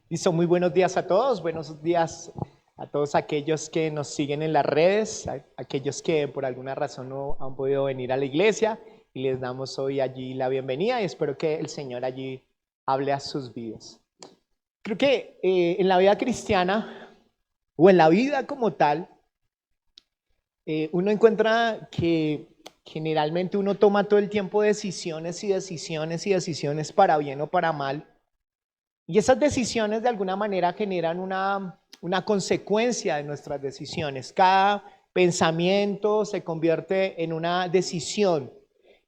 Listo, muy buenos días a todos, buenos días a todos aquellos que nos siguen en las redes, a aquellos que por alguna razón no han podido venir a la iglesia y les damos hoy allí la bienvenida y espero que el Señor allí hable a sus vidas. Creo que en la vida cristiana o en la vida como tal, uno encuentra que generalmente uno toma todo el tiempo decisiones y decisiones y decisiones para bien o para mal. Y esas decisiones de alguna manera generan una consecuencia de nuestras decisiones. Cada pensamiento se convierte en una decisión.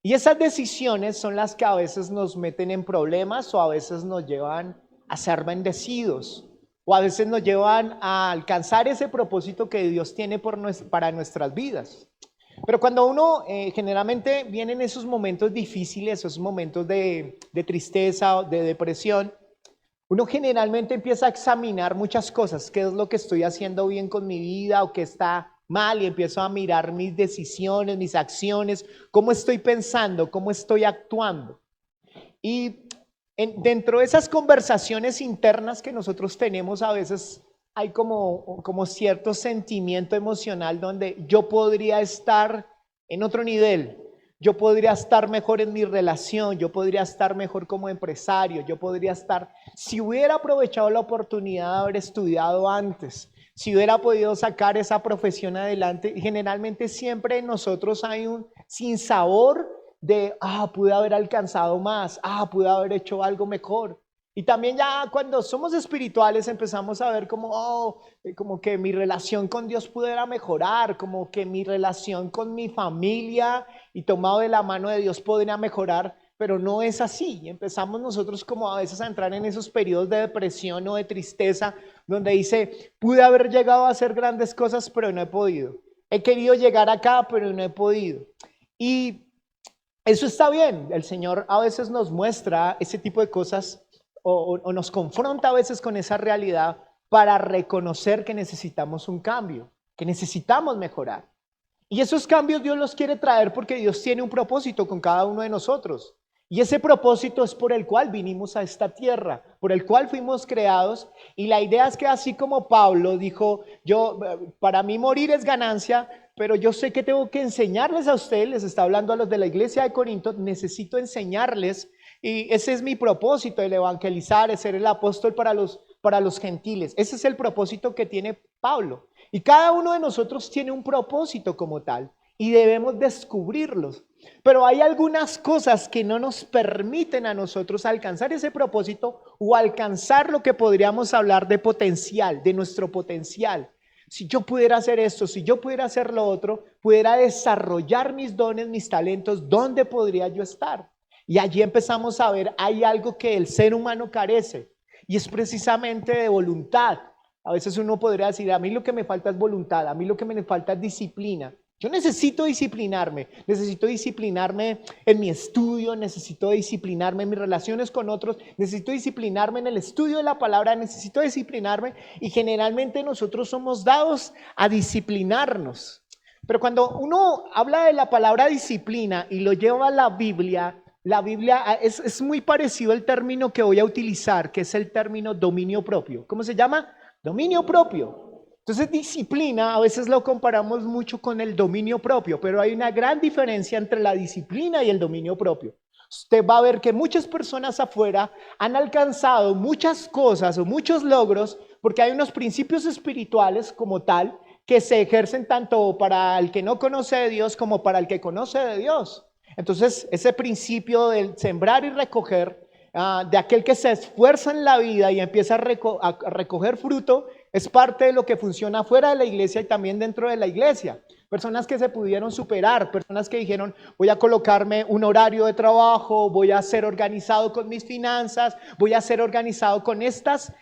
Y esas decisiones son las que a veces nos meten en problemas o a veces nos llevan a ser bendecidos o a veces nos llevan a alcanzar ese propósito que Dios tiene para nuestras vidas. Pero cuando uno generalmente vienen esos momentos difíciles, esos momentos de tristeza, de depresión, uno generalmente empieza a examinar muchas cosas, qué es lo que estoy haciendo bien con mi vida o qué está mal y empiezo a mirar mis decisiones, mis acciones, cómo estoy pensando, cómo estoy actuando. Y dentro de esas conversaciones internas que nosotros tenemos a veces hay como cierto sentimiento emocional donde yo podría estar en otro nivel. Yo podría estar mejor en mi relación, yo podría estar mejor como empresario, yo podría estar, si hubiera aprovechado la oportunidad de haber estudiado antes, si hubiera podido sacar esa profesión adelante, generalmente siempre en nosotros hay un sinsabor de, pude haber alcanzado más, pude haber hecho algo mejor. Y también ya cuando somos espirituales empezamos a ver como que mi relación con Dios pudiera mejorar, como que mi relación con mi familia y tomado de la mano de Dios podría mejorar, pero no es así. Y empezamos nosotros como a veces a entrar en esos periodos de depresión o de tristeza, donde dice, pude haber llegado a hacer grandes cosas, pero no he podido. He querido llegar acá, pero no he podido. Y eso está bien. El Señor a veces nos muestra ese tipo de cosas o nos confronta a veces con esa realidad para reconocer que necesitamos un cambio, que necesitamos mejorar. Y esos cambios Dios los quiere traer porque Dios tiene un propósito con cada uno de nosotros. Y ese propósito es por el cual vinimos a esta tierra, por el cual fuimos creados. Y la idea es que así como Pablo dijo, para mí morir es ganancia, pero yo sé que tengo que enseñarles a ustedes, les está hablando a los de la iglesia de Corinto, necesito enseñarles. Y ese es mi propósito, el evangelizar, es ser el apóstol para los gentiles. Ese es el propósito que tiene Pablo. Y cada uno de nosotros tiene un propósito como tal y debemos descubrirlos. Pero hay algunas cosas que no nos permiten a nosotros alcanzar ese propósito o alcanzar lo que podríamos hablar de potencial, de nuestro potencial. Si yo pudiera hacer esto, si yo pudiera hacer lo otro, pudiera desarrollar mis dones, mis talentos, ¿dónde podría yo estar? Y allí empezamos a ver, hay algo que el ser humano carece y es precisamente de voluntad. A veces uno podría decir, a mí lo que me falta es voluntad, a mí lo que me falta es disciplina. Yo necesito disciplinarme en mi estudio, necesito disciplinarme en mis relaciones con otros, necesito disciplinarme en el estudio de la palabra, necesito disciplinarme y generalmente nosotros somos dados a disciplinarnos. Pero cuando uno habla de la palabra disciplina y lo lleva a la Biblia es muy parecido al término que voy a utilizar, que es el término dominio propio. ¿Cómo se llama? Dominio propio. Entonces, disciplina a veces lo comparamos mucho con el dominio propio, pero hay una gran diferencia entre la disciplina y el dominio propio. Usted va a ver que muchas personas afuera han alcanzado muchas cosas o muchos logros porque hay unos principios espirituales como tal que se ejercen tanto para el que no conoce de Dios como para el que conoce de Dios. Entonces, ese principio del sembrar y recoger, de aquel que se esfuerza en la vida y empieza a recoger fruto, es parte de lo que funciona fuera de la iglesia y también dentro de la iglesia. Personas que se pudieron superar, personas que dijeron, voy a colocarme un horario de trabajo, voy a ser organizado con mis finanzas, voy a ser organizado con estas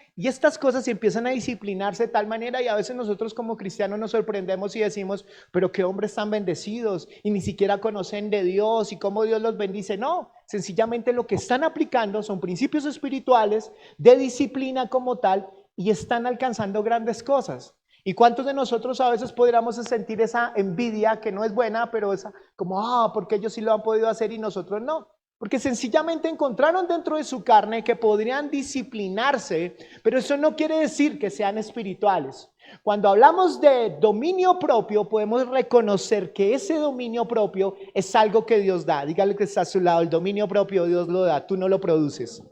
cosas y empiezan a disciplinarse de tal manera y a veces nosotros como cristianos nos sorprendemos y decimos, pero qué hombres tan bendecidos y ni siquiera conocen de Dios y cómo Dios los bendice. No, sencillamente lo que están aplicando son principios espirituales de disciplina como tal y están alcanzando grandes cosas. ¿Y cuántos de nosotros a veces podríamos sentir esa envidia que no es buena, pero esa como, porque ellos sí lo han podido hacer y nosotros no? Porque sencillamente encontraron dentro de su carne que podrían disciplinarse, pero eso no quiere decir que sean espirituales. Cuando hablamos de dominio propio, podemos reconocer que ese dominio propio es algo que Dios da. Dígale que está a su lado, el dominio propio Dios lo da, tú no lo produces.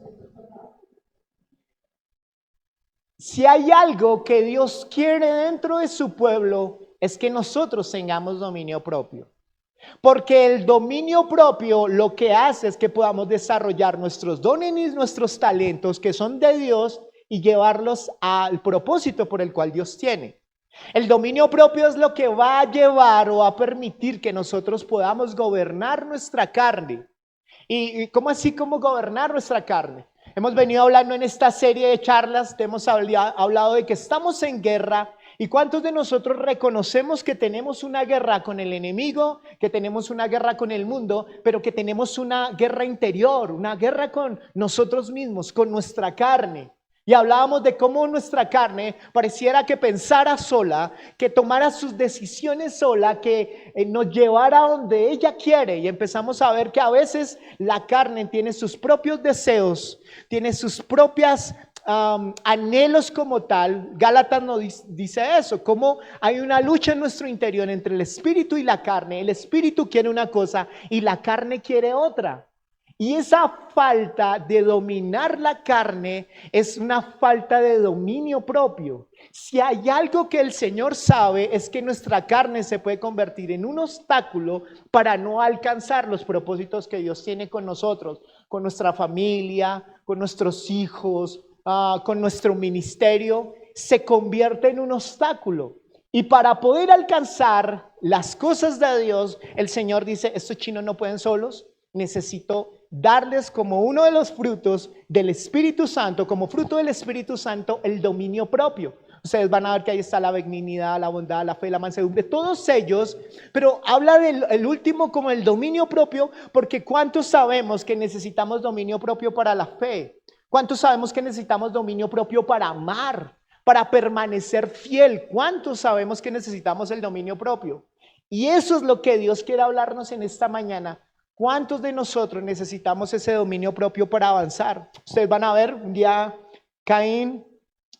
Si hay algo que Dios quiere dentro de su pueblo, es que nosotros tengamos dominio propio. Porque el dominio propio lo que hace es que podamos desarrollar nuestros dones y nuestros talentos que son de Dios y llevarlos al propósito por el cual Dios tiene. El dominio propio es lo que va a llevar o a permitir que nosotros podamos gobernar nuestra carne. ¿Y cómo así como gobernar nuestra carne? Hemos venido hablando en esta serie de charlas, hemos hablado de que estamos en guerra. ¿Y cuántos de nosotros reconocemos que tenemos una guerra con el enemigo, que tenemos una guerra con el mundo, pero que tenemos una guerra interior, una guerra con nosotros mismos, con nuestra carne? Y hablábamos de cómo nuestra carne pareciera que pensara sola, que tomara sus decisiones sola, que nos llevara a donde ella quiere. Y empezamos a ver que a veces la carne tiene sus propios deseos, tiene sus propias anhelos como tal. Gálatas nos dice eso, cómo hay una lucha en nuestro interior entre el espíritu y la carne. El espíritu quiere una cosa y la carne quiere otra. Y esa falta de dominar la carne es una falta de dominio propio. Si hay algo que el Señor sabe es que nuestra carne se puede convertir en un obstáculo para no alcanzar los propósitos que Dios tiene con nosotros, con nuestra familia, con nuestros hijos, con nuestro ministerio. Se convierte en un obstáculo. Y para poder alcanzar las cosas de Dios, el Señor dice, estos chinos no pueden solos, necesito darles como uno de los frutos del Espíritu Santo, como fruto del Espíritu Santo, el dominio propio. Ustedes van a ver que ahí está la benignidad, la bondad, la fe, la mansedumbre, todos ellos, pero habla del último como el dominio propio, porque ¿cuántos sabemos que necesitamos dominio propio para la fe? ¿Cuántos sabemos que necesitamos dominio propio para amar, para permanecer fiel? ¿Cuántos sabemos que necesitamos el dominio propio? Y eso es lo que Dios quiere hablarnos en esta mañana. ¿Cuántos de nosotros necesitamos ese dominio propio para avanzar? Ustedes van a ver, un día Caín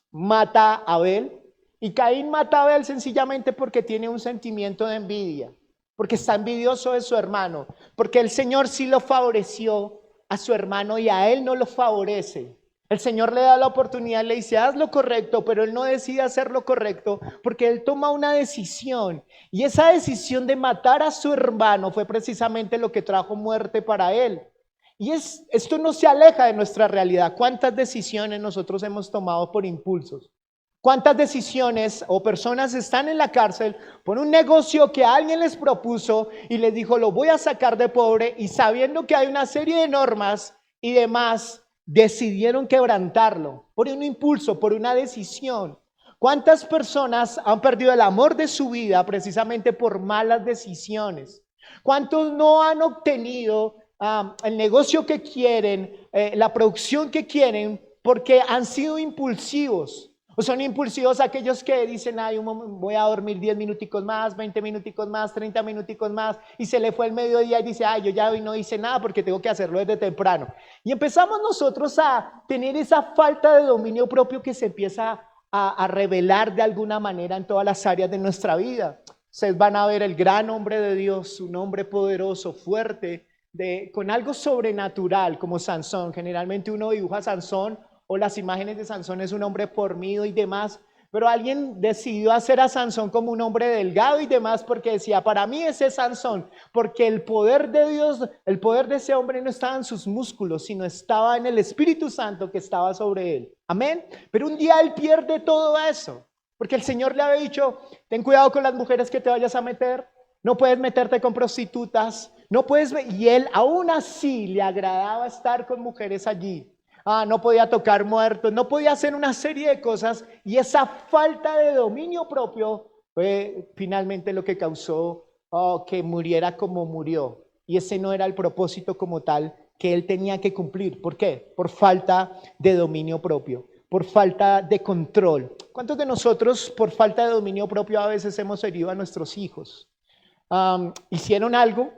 mata a Abel, y Caín mata a Abel sencillamente porque tiene un sentimiento de envidia, porque está envidioso de su hermano, porque el Señor sí lo favoreció a su hermano y a él no lo favorece. El Señor le da la oportunidad, le dice, haz lo correcto, pero él no decide hacer lo correcto porque él toma una decisión. Y esa decisión de matar a su hermano fue precisamente lo que trajo muerte para él. Y esto no se aleja de nuestra realidad. ¿Cuántas decisiones nosotros hemos tomado por impulsos? ¿Cuántas decisiones o personas están en la cárcel por un negocio que alguien les propuso y les dijo, lo voy a sacar de pobre, y sabiendo que hay una serie de normas y demás, decidieron quebrantarlo por un impulso, por una decisión? ¿Cuántas personas han perdido el amor de su vida precisamente por malas decisiones? ¿Cuántos no han obtenido el negocio que quieren, la producción que quieren, porque han sido impulsivos? ¿O son impulsivos aquellos que dicen, ay, voy a dormir 10 minuticos más, 20 minuticos más, 30 minuticos más, y se le fue el mediodía y dice, ay, yo ya hoy no hice nada porque tengo que hacerlo desde temprano? Y empezamos nosotros a tener esa falta de dominio propio que se empieza a revelar de alguna manera en todas las áreas de nuestra vida. Ustedes van a ver el gran hombre de Dios, un hombre poderoso, fuerte, con algo sobrenatural como Sansón. Generalmente uno dibuja a Sansón o las imágenes de Sansón es un hombre fornido y demás, pero alguien decidió hacer a Sansón como un hombre delgado y demás porque decía, para mí ese es Sansón, porque el poder de Dios, el poder de ese hombre no estaba en sus músculos, sino estaba en el Espíritu Santo que estaba sobre él. Amén. Pero un día él pierde todo eso, porque el Señor le había dicho, ten cuidado con las mujeres que te vayas a meter, no puedes meterte con prostitutas, no puedes, y él aún así le agradaba estar con mujeres allí. No podía tocar muertos, no podía hacer una serie de cosas, y esa falta de dominio propio fue finalmente lo que causó que muriera como murió. Y ese no era el propósito como tal que él tenía que cumplir. ¿Por qué? Por falta de dominio propio, por falta de control. ¿Cuántos de nosotros por falta de dominio propio a veces hemos herido a nuestros hijos? Hicieron algo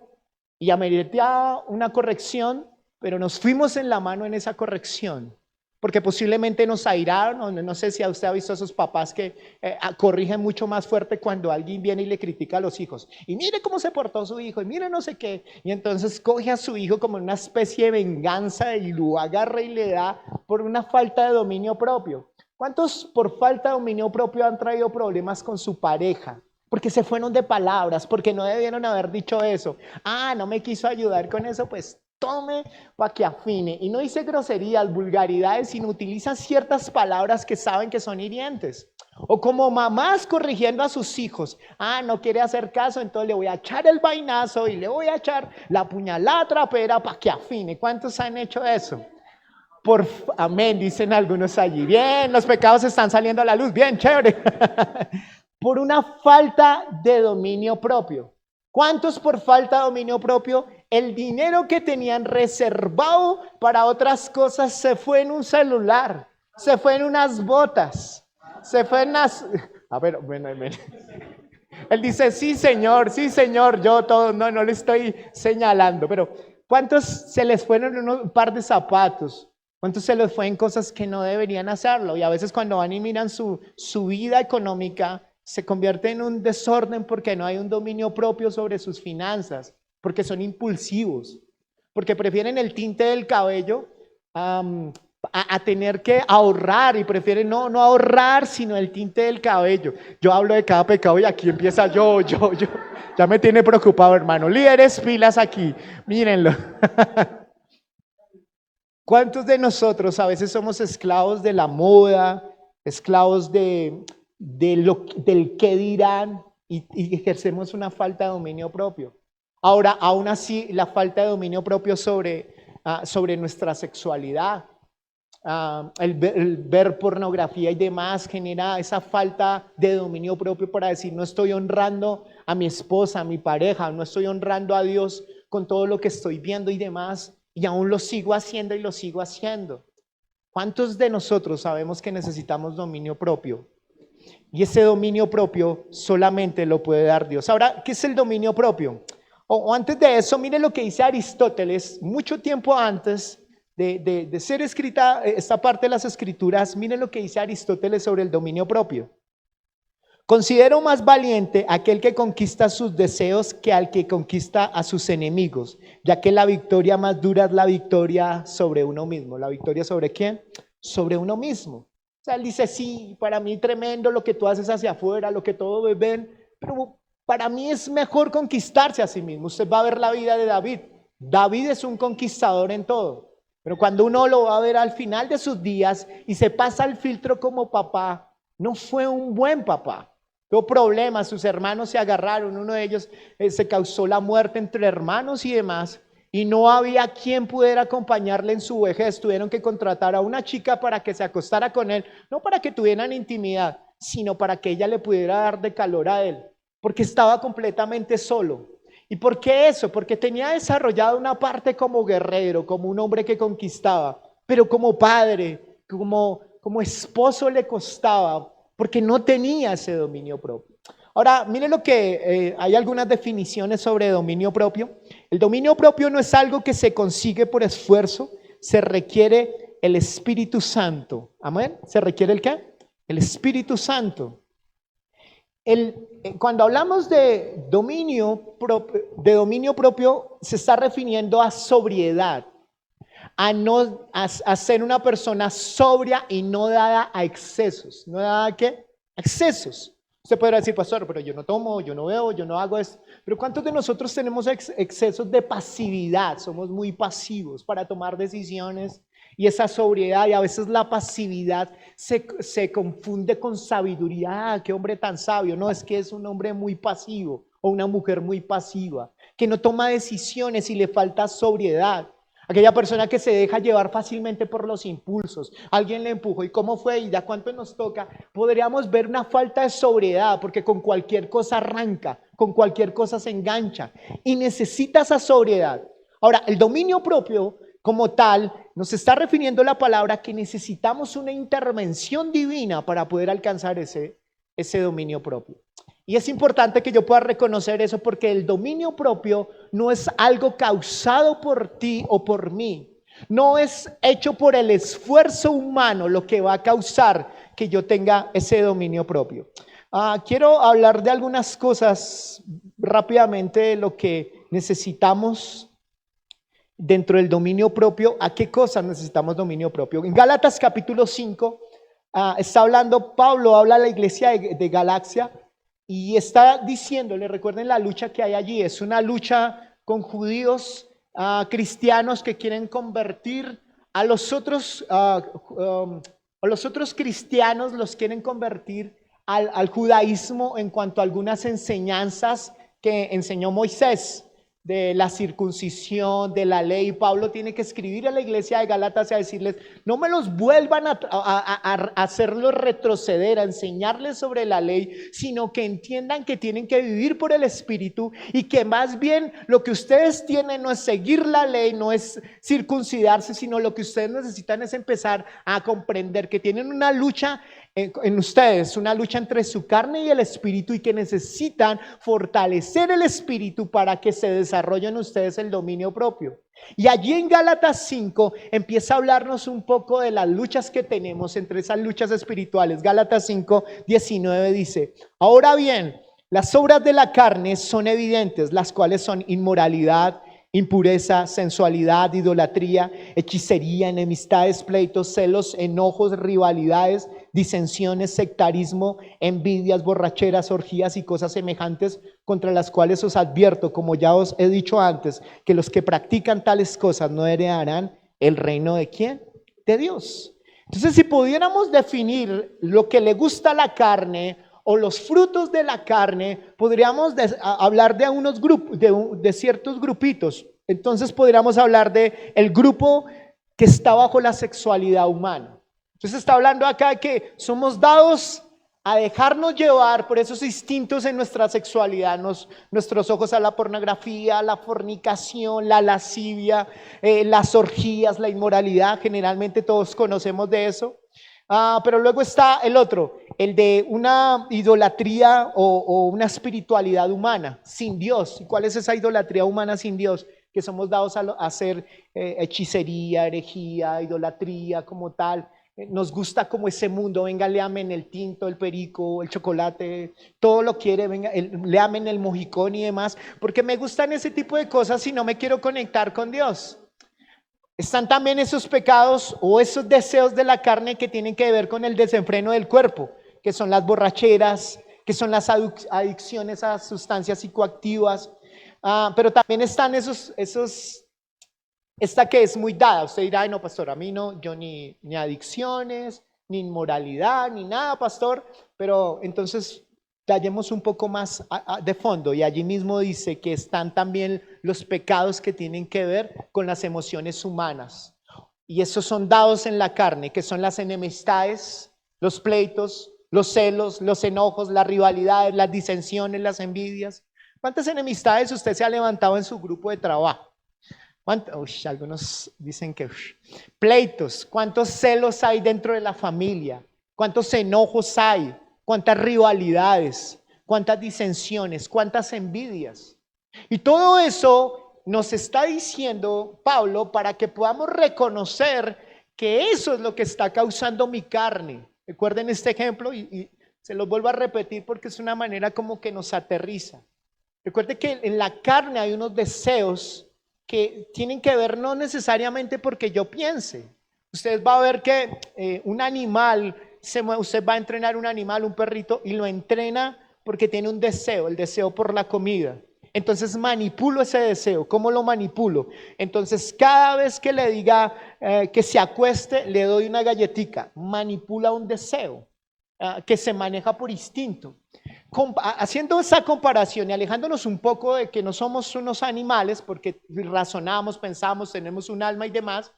y ameritaba una corrección, pero nos fuimos en la mano en esa corrección. Porque posiblemente nos airaron, o no sé si a usted ha visto a esos papás que corrigen mucho más fuerte cuando alguien viene y le critica a los hijos. Y mire cómo se portó su hijo, y mire no sé qué. Y entonces coge a su hijo como una especie de venganza y lo agarra y le da por una falta de dominio propio. ¿Cuántos por falta de dominio propio han traído problemas con su pareja? Porque se fueron de palabras, porque no debieron haber dicho eso. Ah, no me quiso ayudar con eso, pues tome para que afine. Y no dice groserías, vulgaridades, sino utiliza ciertas palabras que saben que son hirientes. O como mamás corrigiendo a sus hijos. Ah, no quiere hacer caso, entonces le voy a echar el vainazo y le voy a echar la puñalada trapera para que afine. ¿Cuántos han hecho eso? Amén, dicen algunos allí. Bien, los pecados están saliendo a la luz. Bien, chévere. Por una falta de dominio propio. ¿Cuántos por falta de dominio propio? El dinero que tenían reservado para otras cosas se fue en un celular, se fue en unas botas, se fue en unas... A ver, bueno. Él dice, sí señor, yo todo, no le estoy señalando, pero ¿cuántos se les fueron en un par de zapatos? ¿Cuántos se les fue en cosas que no deberían hacerlo? Y a veces cuando van y miran su vida económica, se convierte en un desorden porque no hay un dominio propio sobre sus finanzas, porque son impulsivos, porque prefieren el tinte del cabello a tener que ahorrar y prefieren no ahorrar, sino el tinte del cabello. Yo hablo de cada pecado y aquí empieza yo. Ya me tiene preocupado, hermano. Líderes, pilas aquí, mírenlo. ¿Cuántos de nosotros a veces somos esclavos de la moda, esclavos del qué dirán y ejercemos una falta de dominio propio? Ahora, aún así, la falta de dominio propio sobre nuestra sexualidad, el ver pornografía y demás genera esa falta de dominio propio para decir no estoy honrando a mi esposa, a mi pareja, no estoy honrando a Dios con todo lo que estoy viendo y demás, y aún lo sigo haciendo y lo sigo haciendo. ¿Cuántos de nosotros sabemos que necesitamos dominio propio? Y ese dominio propio solamente lo puede dar Dios. Ahora, ¿qué es el dominio propio? O antes de eso, mire lo que dice Aristóteles, mucho tiempo antes de ser escrita esta parte de las escrituras, mire lo que dice Aristóteles sobre el dominio propio. Considero más valiente aquel que conquista sus deseos que al que conquista a sus enemigos, ya que la victoria más dura es la victoria sobre uno mismo. ¿La victoria sobre quién? Sobre uno mismo. O sea, él dice, sí, para mí tremendo lo que tú haces hacia afuera, lo que todos ven, pero para mí es mejor conquistarse a sí mismo. Usted va a ver la vida de David. David es un conquistador en todo, pero cuando uno lo va a ver al final de sus días y se pasa el filtro como papá, no fue un buen papá. Tuvo problemas, sus hermanos se agarraron, uno de ellos se causó la muerte entre hermanos y demás, y no había quien pudiera acompañarle en su vejez. Tuvieron que contratar a una chica para que se acostara con él, no para que tuvieran intimidad, sino para que ella le pudiera dar de calor a él, porque estaba completamente solo. ¿Y por qué eso? Porque tenía desarrollado una parte como guerrero, como un hombre que conquistaba, pero como padre, como esposo le costaba, porque no tenía ese dominio propio. Ahora, mire lo que hay algunas definiciones sobre dominio propio. El dominio propio no es algo que se consigue por esfuerzo, se requiere el Espíritu Santo. ¿Amén? ¿Se requiere el qué? El Espíritu Santo. Cuando hablamos de dominio propio, se está refiriendo a sobriedad, a ser una persona sobria y no dada a excesos. ¿No dada a qué? Excesos. Usted podrá decir, pastor, pero yo no tomo, yo no bebo, yo no hago esto. Pero ¿cuántos de nosotros tenemos excesos de pasividad? Somos muy pasivos para tomar decisiones y esa sobriedad, y a veces la pasividad se confunde con sabiduría. Ah, qué hombre tan sabio. No, es que es un hombre muy pasivo o una mujer muy pasiva, que no toma decisiones y le falta sobriedad. Aquella persona que se deja llevar fácilmente por los impulsos. Alguien le empujó y cómo fue y ya cuánto nos toca. Podríamos ver una falta de sobriedad porque con cualquier cosa arranca, con cualquier cosa se engancha y necesita esa sobriedad. Ahora, el dominio propio como tal nos está refiriendo la palabra que necesitamos una intervención divina para poder alcanzar ese dominio propio. Y es importante que yo pueda reconocer eso porque el dominio propio no es algo causado por ti o por mí. No es hecho por el esfuerzo humano lo que va a causar que yo tenga ese dominio propio. Quiero hablar de algunas cosas rápidamente de lo que necesitamos dentro del dominio propio. ¿A qué cosas necesitamos dominio propio? En Gálatas capítulo 5 está hablando, Pablo habla a la iglesia de Galacia y está diciéndole, recuerden la lucha que hay allí, es una lucha con judíos cristianos que quieren convertir a los otros cristianos, los quieren convertir al judaísmo en cuanto a algunas enseñanzas que enseñó Moisés, de la circuncisión, de la ley. Pablo tiene que escribir a la iglesia de Gálatas y a decirles, no me los vuelvan a hacerlos retroceder, a enseñarles sobre la ley, sino que entiendan que tienen que vivir por el Espíritu y que más bien lo que ustedes tienen no es seguir la ley, no es circuncidarse, sino lo que ustedes necesitan es empezar a comprender que tienen una lucha en ustedes, una lucha entre su carne y el espíritu y que necesitan fortalecer el espíritu para que se desarrolle en ustedes el dominio propio. Y allí en Gálatas 5 empieza a hablarnos un poco de las luchas que tenemos entre esas luchas espirituales. Gálatas 5:19 dice, ahora bien, las obras de la carne son evidentes, las cuales son inmoralidad, impureza, sensualidad, idolatría, hechicería, enemistades, pleitos, celos, enojos, rivalidades, disensiones, sectarismo, envidias, borracheras, orgías y cosas semejantes, contra las cuales os advierto, como ya os he dicho antes, que los que practican tales cosas no heredarán el reino ¿de quién? De Dios. Entonces, si pudiéramos definir lo que le gusta a la carne o los frutos de la carne, podríamos hablar de unos grupos, de ciertos grupitos. Entonces podríamos hablar de el grupo que está bajo la sexualidad humana. Entonces está hablando acá de que somos dados a dejarnos llevar por esos instintos en nuestra sexualidad, nuestros ojos a la pornografía, la fornicación, la lascivia, las orgías, la inmoralidad. Generalmente todos conocemos de eso. Pero luego está el otro, el de una idolatría o una espiritualidad humana sin Dios. ¿Y cuál es esa idolatría humana sin Dios? Que somos dados a hacer hechicería, herejía, idolatría como tal. Nos gusta como ese mundo, venga, le amen el tinto, el perico, el chocolate, todo lo quiere, venga, le amen el mojicón y demás, porque me gustan ese tipo de cosas y no me quiero conectar con Dios. Están también esos pecados o esos deseos de la carne que tienen que ver con el desenfreno del cuerpo, que son las borracheras, que son las adicciones a sustancias psicoactivas, pero también están esta que es muy dada. Usted dirá, ay no, pastor, a mí no, yo ni adicciones, ni inmoralidad, ni nada, pastor, pero entonces tallemos un poco más de fondo y allí mismo dice que están también los pecados que tienen que ver con las emociones humanas y esos son dados en la carne, que son las enemistades, los pleitos, los celos, los enojos, las rivalidades, las disensiones, las envidias. ¿Cuántas enemistades usted se ha levantado en su grupo de trabajo? Algunos dicen que pleitos. ¿Cuántos celos hay dentro de la familia? ¿Cuántos enojos hay? ¿Cuántas rivalidades? ¿Cuántas disensiones? ¿Cuántas envidias? Y todo eso nos está diciendo Pablo para que podamos reconocer que eso es lo que está causando mi carne. Recuerden este ejemplo y se los vuelvo a repetir porque es una manera como que nos aterriza. Recuerde que en la carne hay unos deseos que tienen que ver no necesariamente porque yo piense. Usted va a ver que un animal, usted va a entrenar un animal, un perrito, y lo entrena porque tiene un deseo, el deseo por la comida. Entonces manipulo ese deseo. ¿Cómo lo manipulo? Entonces cada vez que le diga que se acueste, le doy una galletica. Manipula un deseo que se maneja por instinto. Haciendo esa comparación y alejándonos un poco de que no somos unos animales, porque razonamos, pensamos, tenemos un alma y demás,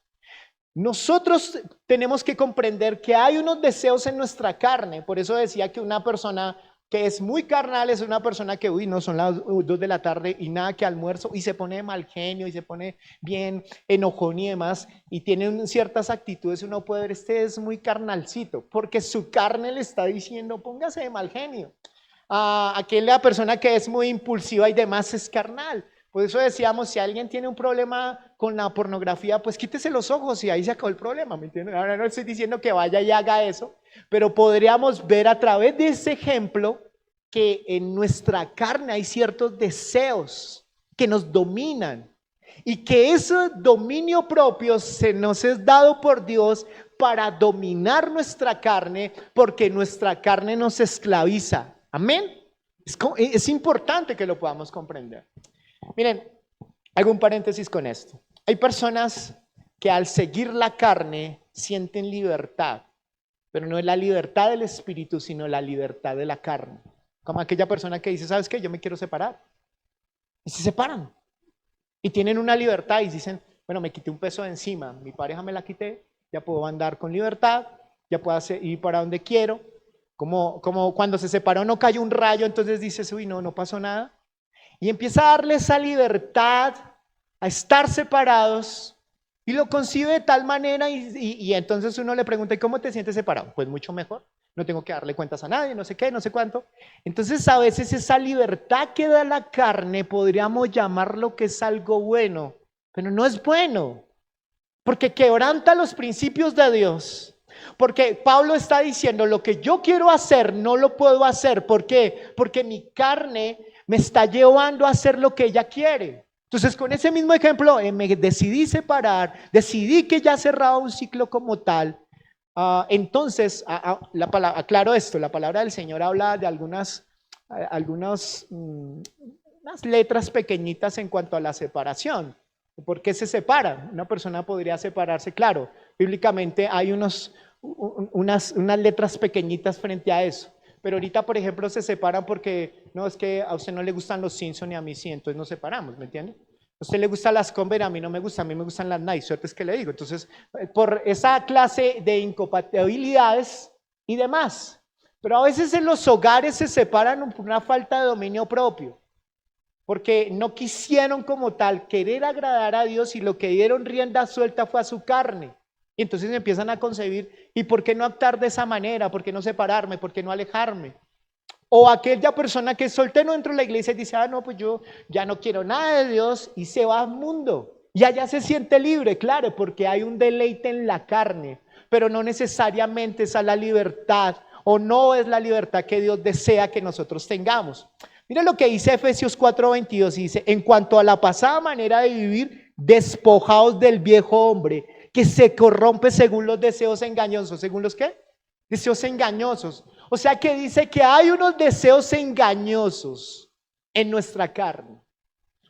nosotros tenemos que comprender que hay unos deseos en nuestra carne. Por eso decía que una persona que es muy carnal es una persona que, no son las 2 de la tarde y nada que almuerzo, y se pone de mal genio y se pone bien enojón y demás, y tiene ciertas actitudes. Uno puede ver, este es muy carnalcito, porque su carne le está diciendo, póngase de mal genio. Aquella persona que es muy impulsiva y demás es carnal. Por eso decíamos, si alguien tiene un problema con la pornografía, pues quítese los ojos y ahí se acabó el problema, ¿me entienden? Ahora no estoy diciendo que vaya y haga eso, pero podríamos ver a través de ese ejemplo que en nuestra carne hay ciertos deseos que nos dominan y que ese dominio propio se nos es dado por Dios para dominar nuestra carne, porque nuestra carne nos esclaviza. Amén. Es importante que lo podamos comprender. Miren, hago un paréntesis con esto. Hay personas que al seguir la carne sienten libertad, pero no es la libertad del espíritu, sino la libertad de la carne. Como aquella persona que dice, ¿sabes qué? Yo me quiero separar. Y se separan. Y tienen una libertad y dicen, bueno, me quité un peso de encima, mi pareja me la quité, ya puedo andar con libertad, ya puedo ir para donde quiero. Como cuando se separó no cayó un rayo, entonces dices, uy, no pasó nada. Y empieza a darle esa libertad a estar separados y lo concibe de tal manera y entonces uno le pregunta, ¿y cómo te sientes separado? Pues mucho mejor, no tengo que darle cuentas a nadie, no sé qué, no sé cuánto. Entonces a veces esa libertad que da la carne podríamos llamarlo que es algo bueno, pero no es bueno, porque quebranta los principios de Dios. Porque Pablo está diciendo, lo que yo quiero hacer no lo puedo hacer. ¿Por qué? Porque mi carne me está llevando a hacer lo que ella quiere. Entonces, con ese mismo ejemplo, me decidí separar, decidí que ya cerraba un ciclo como tal. Entonces, aclaro esto, la palabra del Señor habla de algunas unas letras pequeñitas en cuanto a la separación. ¿Por qué se separan? Una persona podría separarse, claro, bíblicamente hay unas letras pequeñitas frente a eso. Pero ahorita, por ejemplo, se separan porque no, es que a usted no le gustan los Simpson y a mí sí, entonces nos separamos, ¿me entiende? A usted le gustan las Converse, a mí no me gusta, a mí me gustan las Nike, suerte es que le digo. Entonces, por esa clase de incompatibilidades y demás. Pero a veces en los hogares se separan por una falta de dominio propio, porque no quisieron como tal querer agradar a Dios y lo que dieron rienda suelta fue a su carne. Y entonces empiezan a concebir, ¿y por qué no actuar de esa manera? ¿Por qué no separarme? ¿Por qué no alejarme? O aquella persona que es soltero dentro de la iglesia y dice, no, pues yo ya no quiero nada de Dios y se va al mundo. Y allá se siente libre, claro, porque hay un deleite en la carne, pero no necesariamente esa es la libertad o no es la libertad que Dios desea que nosotros tengamos. Mira lo que dice Efesios 4:22, dice, en cuanto a la pasada manera de vivir, despojaos del viejo hombre, que se corrompe según los deseos engañosos. ¿Según los qué? Deseos engañosos. O sea que dice que hay unos deseos engañosos en nuestra carne.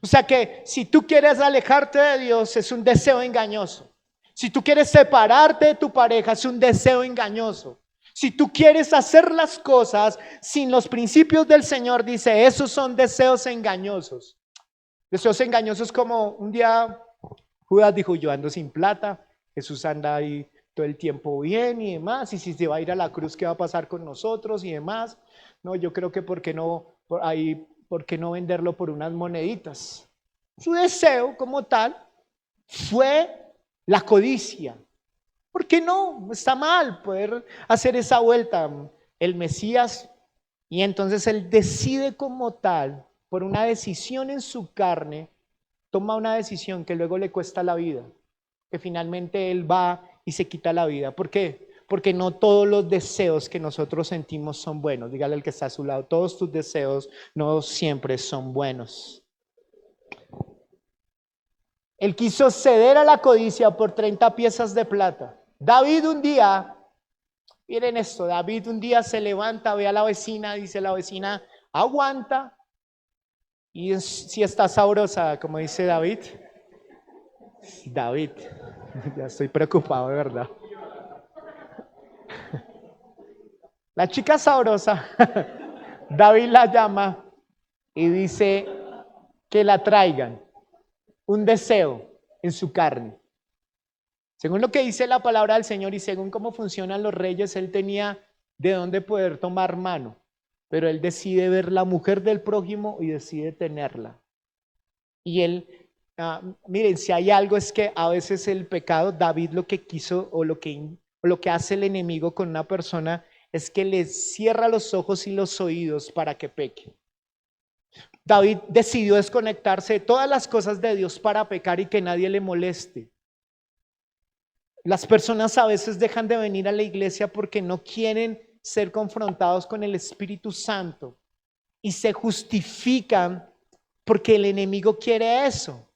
O sea que si tú quieres alejarte de Dios, es un deseo engañoso. Si tú quieres separarte de tu pareja, es un deseo engañoso. Si tú quieres hacer las cosas sin los principios del Señor, dice, esos son deseos engañosos. Deseos engañosos como un día Judas dijo, yo ando sin plata, Jesús anda ahí todo el tiempo bien y demás, y si se va a ir a la cruz, ¿qué va a pasar con nosotros y demás? No, yo creo que ¿por qué no venderlo por unas moneditas? Su deseo como tal fue la codicia. ¿Por qué no? Está mal poder hacer esa vuelta. El Mesías, y entonces él decide como tal, por una decisión en su carne, toma una decisión que luego le cuesta la vida, que finalmente él va y se quita la vida. ¿Por qué? Porque no todos los deseos que nosotros sentimos son buenos. Dígale al que está a su lado, todos tus deseos no siempre son buenos. Él quiso ceder a la codicia por 30 piezas de plata. David un día, miren esto, David un día se levanta, ve a la vecina, dice la vecina, aguanta. Y si está sabrosa, como dice David. David, ya estoy preocupado de verdad. La chica sabrosa, David la llama y dice que la traigan, un deseo en su carne. Según lo que dice la palabra del Señor y según cómo funcionan los reyes, él tenía de dónde poder tomar mano, pero él decide ver la mujer del prójimo y decide tenerla. Y él, miren, si hay algo es que a veces el pecado, David lo que quiso o lo que hace el enemigo con una persona es que le cierra los ojos y los oídos para que peque. David decidió desconectarse de todas las cosas de Dios para pecar y que nadie le moleste. Las personas a veces dejan de venir a la iglesia porque no quieren ser confrontados con el Espíritu Santo y se justifican porque el enemigo quiere eso.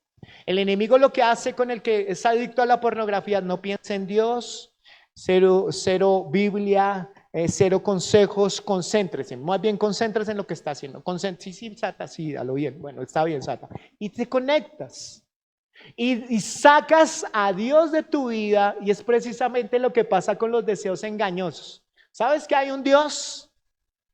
El enemigo lo que hace con el que es adicto a la pornografía, no piensa en Dios, cero Biblia, cero consejos, concéntrese, más bien concéntrese en lo que está haciendo. Sí, Sata, sí, a lo bien, bueno, está bien, Sata. Y te conectas. Y sacas a Dios de tu vida y es precisamente lo que pasa con los deseos engañosos. ¿Sabes que hay un Dios?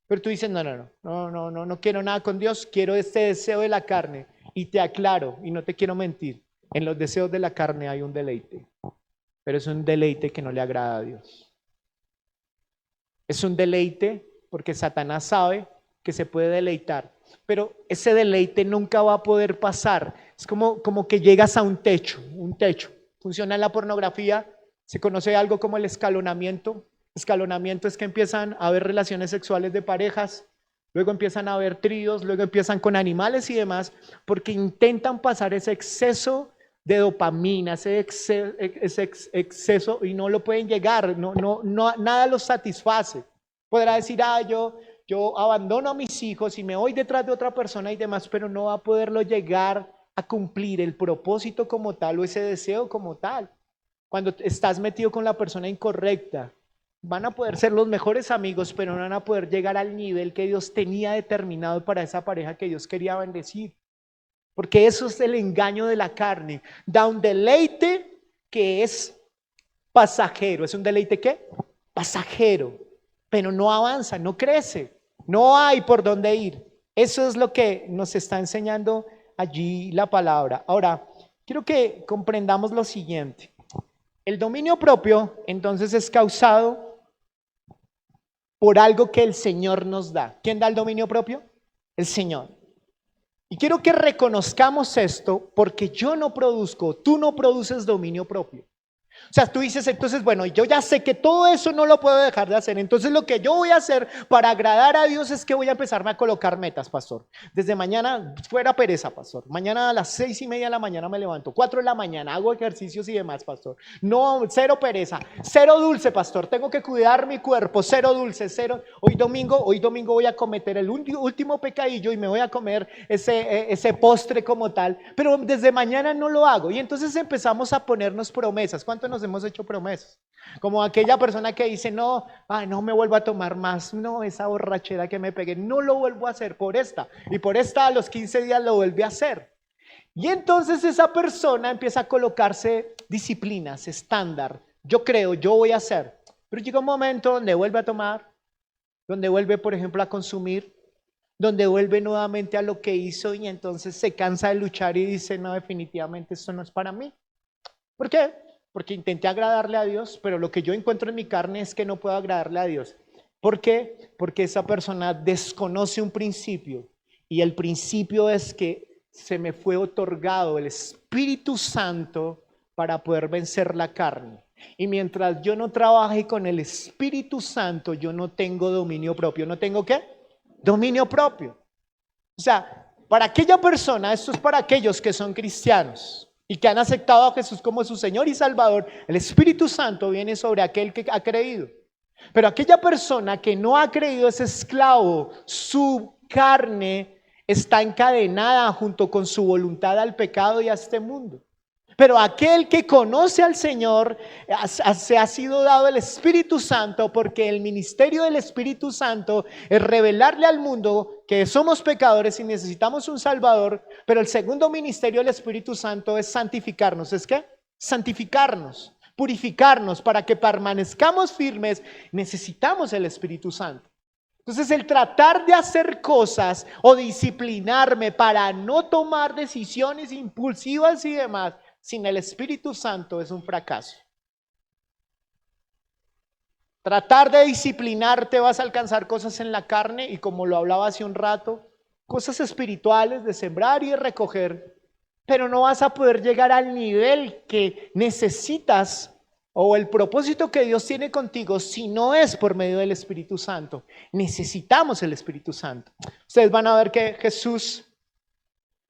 Pero tú dices, no quiero nada con Dios, quiero este deseo de la carne. Y te aclaro, y no te quiero mentir, en los deseos de la carne hay un deleite, pero es un deleite que no le agrada a Dios. Es un deleite porque Satanás sabe que se puede deleitar, pero ese deleite nunca va a poder pasar. Es como que llegas a un techo. Funciona en la pornografía, se conoce algo como el escalonamiento. Escalonamiento es que empiezan a haber relaciones sexuales de parejas, luego empiezan a haber tríos, luego empiezan con animales y demás, porque intentan pasar ese exceso de dopamina, ese exceso y no lo pueden llegar, nada los satisface. Podrá decir, yo abandono a mis hijos y me voy detrás de otra persona y demás, pero no va a poderlo llegar a cumplir el propósito como tal o ese deseo como tal. Cuando estás metido con la persona incorrecta, van a poder ser los mejores amigos, pero no van a poder llegar al nivel que Dios tenía determinado para esa pareja que Dios quería bendecir. Porque eso es el engaño de la carne. Da un deleite que es pasajero. ¿Es un deleite qué? Pasajero. Pero no avanza, no crece. No hay por dónde ir. Eso es lo que nos está enseñando allí la palabra. Ahora, quiero que comprendamos lo siguiente. El dominio propio, entonces, es causado por algo que el Señor nos da. ¿Quién da el dominio propio? El Señor. Y quiero que reconozcamos esto porque yo no produzco, tú no produces dominio propio. O sea, tú dices, entonces, bueno, yo ya sé que todo eso no lo puedo dejar de hacer. Entonces lo que yo voy a hacer para agradar a Dios es que voy a empezarme a colocar metas, pastor. Desde mañana, fuera pereza, pastor. Mañana a las 6:30 de la mañana me levanto, 4 de la mañana, hago ejercicios y demás, pastor. No, cero pereza, cero dulce, pastor. Tengo que cuidar mi cuerpo, cero dulce, cero. Hoy domingo voy a cometer el último pecadillo y me voy a comer ese postre como tal. Pero desde mañana no lo hago. Y entonces empezamos a ponernos promesas. ¿Cuánto nos hemos hecho promesas? Como aquella persona que dice, no me vuelvo a tomar más, no, esa borrachera que me pegué, no lo vuelvo a hacer por esta, y por esta a los 15 días lo vuelve a hacer. Y entonces esa persona empieza a colocarse disciplinas, estándar, yo voy a hacer, pero llega un momento donde vuelve a tomar, donde vuelve, por ejemplo, a consumir, donde vuelve nuevamente a lo que hizo y entonces se cansa de luchar y dice, no, definitivamente esto no es para mí. ¿Por qué? Porque intenté agradarle a Dios, pero lo que yo encuentro en mi carne es que no puedo agradarle a Dios. ¿Por qué? Porque esa persona desconoce un principio y el principio es que se me fue otorgado el Espíritu Santo para poder vencer la carne. Y mientras yo no trabaje con el Espíritu Santo, yo no tengo dominio propio. ¿No tengo qué? Dominio propio. O sea, para aquella persona, esto es para aquellos que son cristianos y que han aceptado a Jesús como su Señor y Salvador, el Espíritu Santo viene sobre aquel que ha creído. Pero aquella persona que no ha creído es esclavo, su carne está encadenada junto con su voluntad al pecado y a este mundo. Pero aquel que conoce al Señor, se ha sido dado el Espíritu Santo, porque el ministerio del Espíritu Santo es revelarle al mundo que somos pecadores y necesitamos un Salvador. Pero el segundo ministerio del Espíritu Santo es santificarnos. ¿Es qué? Santificarnos, purificarnos para que permanezcamos firmes. Necesitamos el Espíritu Santo. Entonces el tratar de hacer cosas o disciplinarme para no tomar decisiones impulsivas y demás sin el Espíritu Santo es un fracaso. Tratar de disciplinarte, vas a alcanzar cosas en la carne y, como lo hablaba hace un rato, cosas espirituales de sembrar y de recoger, pero no vas a poder llegar al nivel que necesitas o el propósito que Dios tiene contigo si no es por medio del Espíritu Santo. Necesitamos el Espíritu Santo. Ustedes van a ver que Jesús,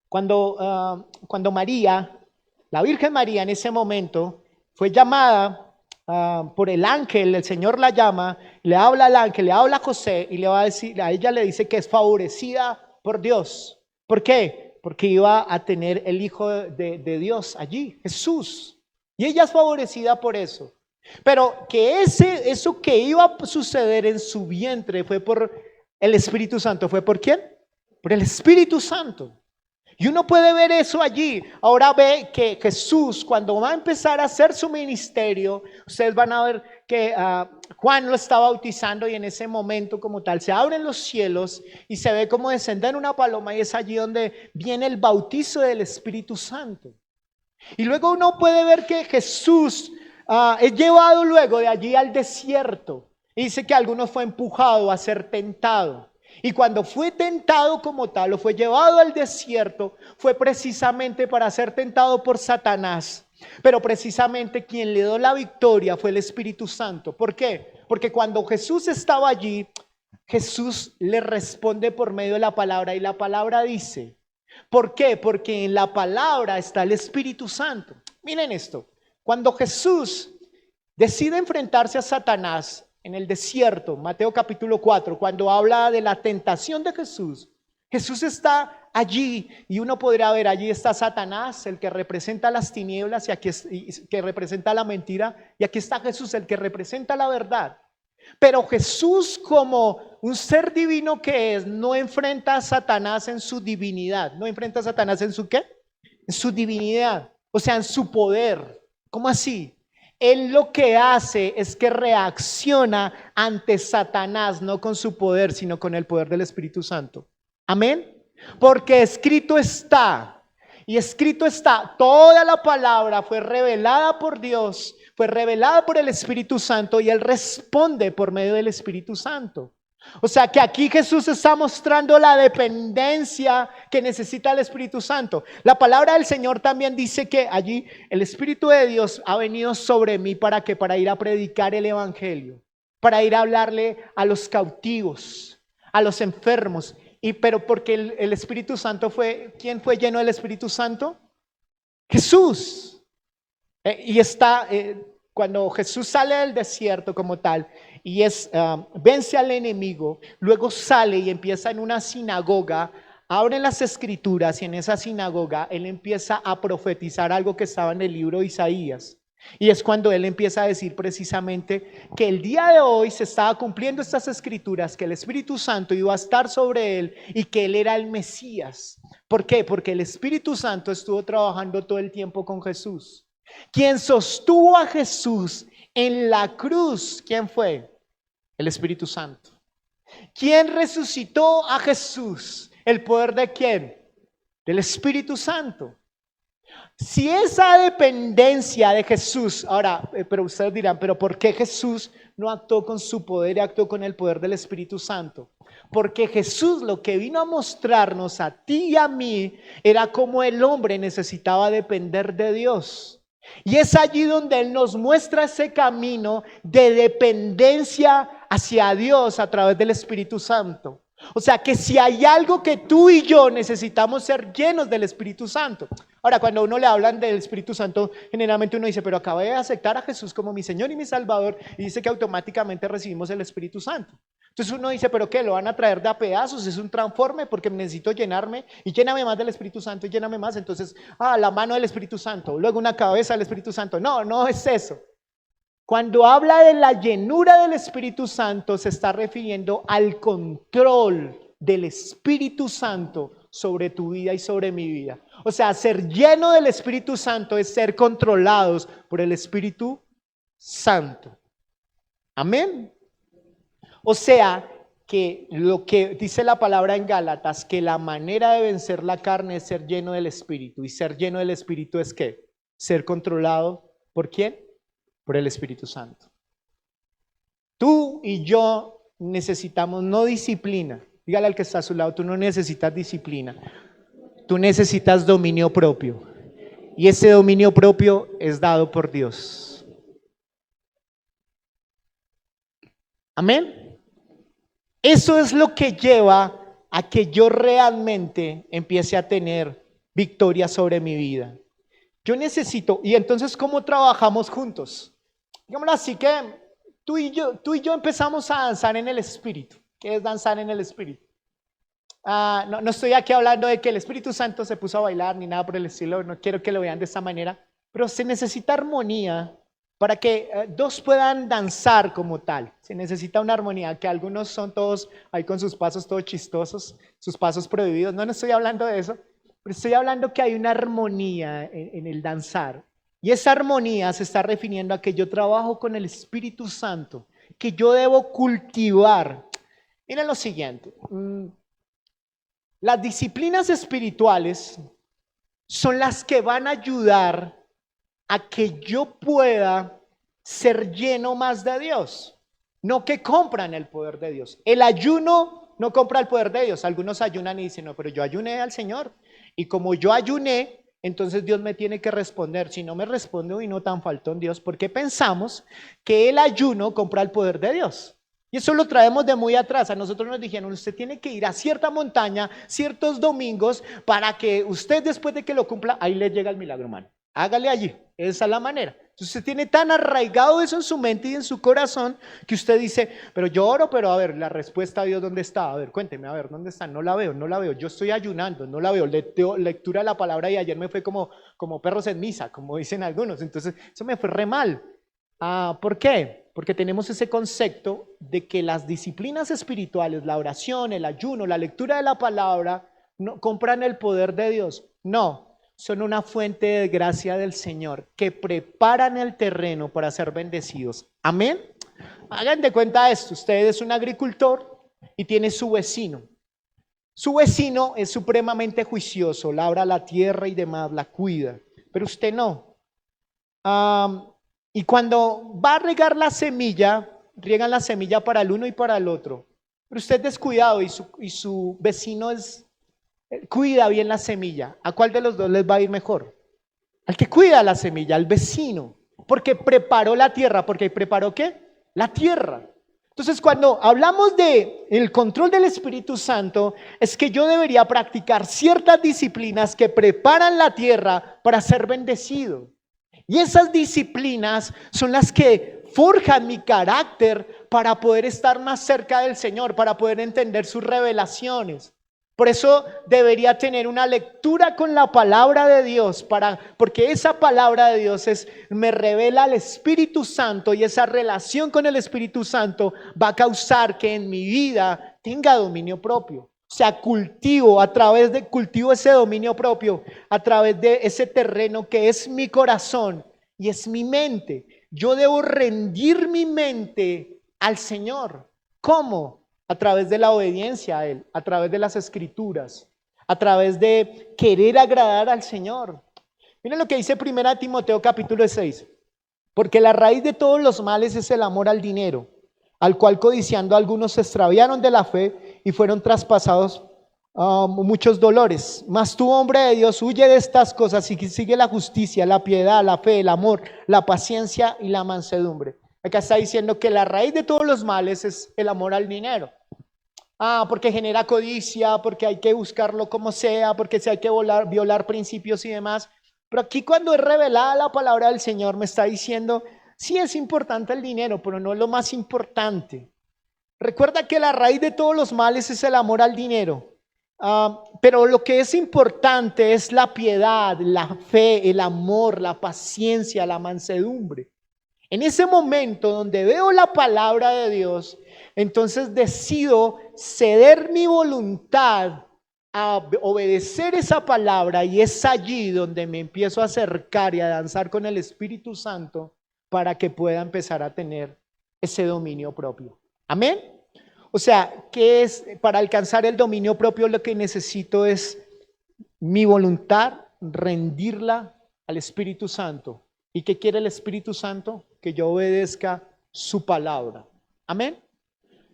cuando María, la Virgen María en ese momento, fue llamada por el ángel, el Señor la llama, le habla al ángel, le habla a José y le va a decir, a ella le dice que es favorecida por Dios. ¿Por qué? Porque iba a tener el Hijo de Dios allí, Jesús. Y ella es favorecida por eso. Pero que eso que iba a suceder en su vientre fue por el Espíritu Santo. ¿Fue por quién? Por el Espíritu Santo. Y uno puede ver eso allí. Ahora ve que Jesús, cuando va a empezar a hacer su ministerio, ustedes van a ver que Juan lo está bautizando y en ese momento como tal se abren los cielos y se ve como descender una paloma y es allí donde viene el bautizo del Espíritu Santo. Y luego uno puede ver que Jesús es llevado luego de allí al desierto. Y dice que algunos fue empujado a ser tentado. Y cuando fue tentado como tal, o fue llevado al desierto, fue precisamente para ser tentado por Satanás. Pero precisamente quien le dio la victoria fue el Espíritu Santo. ¿Por qué? Porque cuando Jesús estaba allí, Jesús le responde por medio de la palabra. Y la palabra dice, ¿por qué? Porque en la palabra está el Espíritu Santo. Miren esto, cuando Jesús decide enfrentarse a Satanás en el desierto, Mateo capítulo 4, cuando habla de la tentación de Jesús, Jesús está allí y uno podría ver, allí está Satanás, el que representa las tinieblas y aquí que representa la mentira, y aquí está Jesús, el que representa la verdad. Pero Jesús, como un ser divino que es, no enfrenta a Satanás en su divinidad. ¿No enfrenta a Satanás en su qué? En su divinidad, o sea, en su poder. ¿Cómo así? Él lo que hace es que reacciona ante Satanás, no con su poder, sino con el poder del Espíritu Santo. Amén. Porque escrito está, y escrito está, toda la palabra fue revelada por Dios, fue revelada por el Espíritu Santo y Él responde por medio del Espíritu Santo. O sea que aquí Jesús está mostrando la dependencia que necesita el Espíritu Santo. La palabra del Señor también dice que allí el Espíritu de Dios ha venido sobre mí para ir a predicar el Evangelio, para ir a hablarle a los cautivos, a los enfermos. Pero porque el Espíritu Santo fue, ¿quién fue lleno del Espíritu Santo? Jesús. Cuando Jesús sale del desierto como tal y vence al enemigo, luego sale y empieza en una sinagoga, abren las escrituras y en esa sinagoga él empieza a profetizar algo que estaba en el libro de Isaías. Y es cuando él empieza a decir precisamente que el día de hoy se estaba cumpliendo estas escrituras, que el Espíritu Santo iba a estar sobre él y que él era el Mesías. ¿Por qué? Porque el Espíritu Santo estuvo trabajando todo el tiempo con Jesús. Quien sostuvo a Jesús en la cruz, ¿quién fue? El Espíritu Santo. ¿Quién resucitó a Jesús? ¿El poder de quién? Del Espíritu Santo. Si esa dependencia de Jesús, ahora, pero ustedes dirán, pero ¿por qué Jesús no actuó con su poder y actuó con el poder del Espíritu Santo? Porque Jesús lo que vino a mostrarnos a ti y a mí era cómo el hombre necesitaba depender de Dios. Y es allí donde Él nos muestra ese camino de dependencia hacia Dios a través del Espíritu Santo. O sea que si hay algo que tú y yo necesitamos ser llenos del Espíritu Santo. Ahora, cuando a uno le hablan del Espíritu Santo, generalmente uno dice, pero acabé de aceptar a Jesús como mi Señor y mi Salvador, y dice que automáticamente recibimos el Espíritu Santo. Entonces uno dice, pero ¿qué? ¿Lo van a traer de a pedazos? ¿Es un transforme? Porque necesito llenarme y lléname más del Espíritu Santo y lléname más. Entonces, la mano del Espíritu Santo, luego una cabeza del Espíritu Santo. No, no es eso. Cuando habla de la llenura del Espíritu Santo, se está refiriendo al control del Espíritu Santo sobre tu vida y sobre mi vida. O sea, ser lleno del Espíritu Santo es ser controlados por el Espíritu Santo. Amén. O sea, que lo que dice la palabra en Gálatas, que la manera de vencer la carne es ser lleno del Espíritu. ¿Y ser lleno del Espíritu es qué? Ser controlado ¿por quién? Por el Espíritu Santo. Tú y yo necesitamos no disciplina. Dígale al que está a su lado, tú no necesitas disciplina. Tú necesitas dominio propio. Y ese dominio propio es dado por Dios. Amén. Eso es lo que lleva a que yo realmente empiece a tener victoria sobre mi vida. Yo necesito, y entonces, ¿cómo trabajamos juntos? Digámoslo así que tú y yo empezamos a danzar en el Espíritu. ¿Qué es danzar en el Espíritu? No estoy aquí hablando de que el Espíritu Santo se puso a bailar ni nada por el estilo, no quiero que lo vean de esta manera, pero se necesita armonía para que dos puedan danzar como tal. Se necesita una armonía, que algunos son todos ahí con sus pasos todos chistosos, sus pasos prohibidos. No estoy hablando de eso, pero estoy hablando que hay una armonía en el danzar. Y esa armonía se está refiriendo a que yo trabajo con el Espíritu Santo, que yo debo cultivar. Miren lo siguiente, las disciplinas espirituales son las que van a ayudar a que yo pueda ser lleno más de Dios, no que compran el poder de Dios. El ayuno no compra el poder de Dios. Algunos ayunan y dicen, no, pero yo ayuné al Señor, y como yo ayuné, entonces Dios me tiene que responder. Si no me responde, hoy no tan faltón Dios, porque pensamos que el ayuno compra el poder de Dios. Y eso lo traemos de muy atrás. A nosotros nos dijeron, usted tiene que ir a cierta montaña, ciertos domingos, para que usted, después de que lo cumpla, ahí le llega el milagro, hermano. Hágale allí, esa es la manera. Entonces usted tiene tan arraigado eso en su mente y en su corazón, que usted dice, pero yo oro, pero a ver, la respuesta a Dios, ¿dónde está? A ver, cuénteme, a ver, ¿dónde está? No la veo, yo estoy ayunando, no la veo. Lectura de la palabra y ayer me fue como perros en misa, como dicen algunos. Entonces eso me fue re mal. ¿Por qué? Porque tenemos ese concepto de que las disciplinas espirituales, la oración, el ayuno, la lectura de la palabra, no compran el poder de Dios. No, son una fuente de gracia del Señor que preparan el terreno para ser bendecidos. Amén. Hagan de cuenta esto: usted es un agricultor y tiene su vecino. Su vecino es supremamente juicioso, labra la tierra y demás, la cuida, pero usted no. Y cuando va a regar la semilla, riegan la semilla para el uno y para el otro. Pero usted es descuidado y su vecino cuida bien la semilla. ¿A cuál de los dos les va a ir mejor? Al que cuida la semilla, al vecino. Porque preparó la tierra. ¿Porque preparó qué? La tierra. Entonces, cuando hablamos de el control del Espíritu Santo, es que yo debería practicar ciertas disciplinas que preparan la tierra para ser bendecido. Y esas disciplinas son las que forjan mi carácter para poder estar más cerca del Señor, para poder entender sus revelaciones. Por eso debería tener una lectura con la palabra de Dios, porque esa palabra de Dios me revela al Espíritu Santo, y esa relación con el Espíritu Santo va a causar que en mi vida tenga dominio propio. O sea, cultivo ese dominio propio a través de ese terreno que es mi corazón y es mi mente. Yo debo rendir mi mente al Señor. ¿Cómo? A través de la obediencia a Él, a través de las Escrituras, a través de querer agradar al Señor. Miren lo que dice 1 Timoteo capítulo 6. Porque la raíz de todos los males es el amor al dinero, al cual codiciando algunos se extraviaron de la fe y fueron traspasados muchos dolores. Mas tú, hombre de Dios, huye de estas cosas y sigue la justicia, la piedad, la fe, el amor, la paciencia y la mansedumbre. Acá está diciendo que la raíz de todos los males es el amor al dinero. Porque genera codicia, porque hay que buscarlo como sea, porque si hay que violar principios y demás. Pero aquí, cuando es revelada la palabra del Señor, me está diciendo, sí es importante el dinero, pero no es lo más importante. Recuerda que la raíz de todos los males es el amor al dinero. Pero lo que es importante es la piedad, la fe, el amor, la paciencia, la mansedumbre. En ese momento donde veo la palabra de Dios, entonces decido ceder mi voluntad a obedecer esa palabra, y es allí donde me empiezo a acercar y a danzar con el Espíritu Santo para que pueda empezar a tener ese dominio propio. Amén. O sea, ¿qué es? Para alcanzar el dominio propio, lo que necesito es mi voluntad, rendirla al Espíritu Santo. ¿Y qué quiere el Espíritu Santo? Que yo obedezca su palabra. Amén.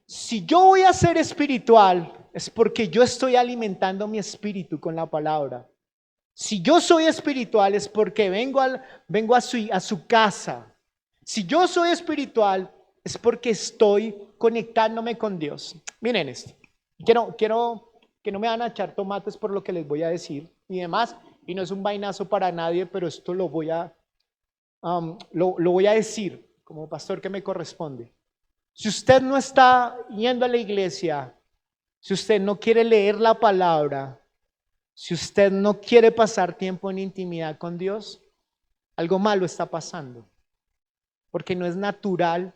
Si yo voy a ser espiritual, es porque yo estoy alimentando mi espíritu con la palabra. Si yo soy espiritual, es porque vengo a su casa. Si yo soy espiritual, es porque estoy conectándome con Dios. Miren esto. Quiero que no me van a echar tomates por lo que les voy a decir y demás. Y no es un vainazo para nadie, pero esto lo voy a decir como pastor que me corresponde. Si usted no está yendo a la iglesia, si usted no quiere leer la palabra, si usted no quiere pasar tiempo en intimidad con Dios, algo malo está pasando. Porque no es natural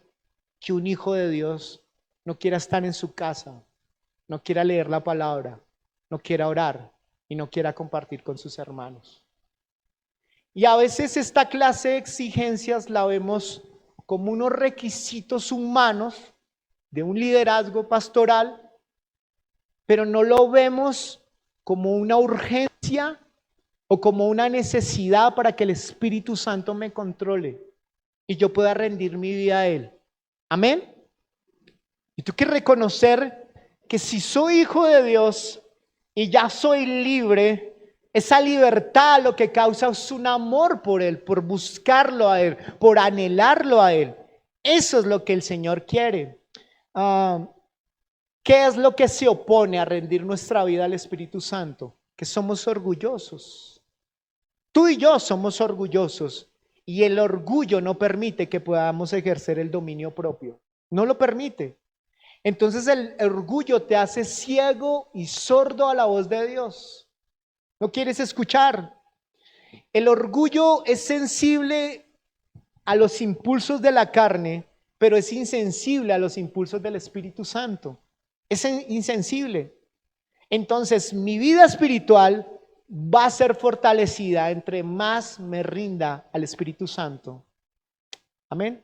que un hijo de Dios no quiera estar en su casa, no quiera leer la palabra, no quiera orar y no quiera compartir con sus hermanos. Y a veces esta clase de exigencias la vemos como unos requisitos humanos de un liderazgo pastoral, pero no lo vemos como una urgencia o como una necesidad para que el Espíritu Santo me controle y yo pueda rendir mi vida a Él. Amén. Y tú que reconocer que si soy hijo de Dios y ya soy libre, esa libertad lo que causa es un amor por Él, por buscarlo a Él, por anhelarlo a Él. Eso es lo que el Señor quiere. ¿Qué es lo que se opone a rendir nuestra vida al Espíritu Santo? Que somos orgullosos. Tú y yo somos orgullosos y el orgullo no permite que podamos ejercer el dominio propio. No lo permite. Entonces el orgullo te hace ciego y sordo a la voz de Dios. No quieres escuchar. El orgullo es sensible a los impulsos de la carne, pero es insensible a los impulsos del Espíritu Santo. Es insensible. Entonces mi vida espiritual va a ser fortalecida entre más me rinda al Espíritu Santo. Amén.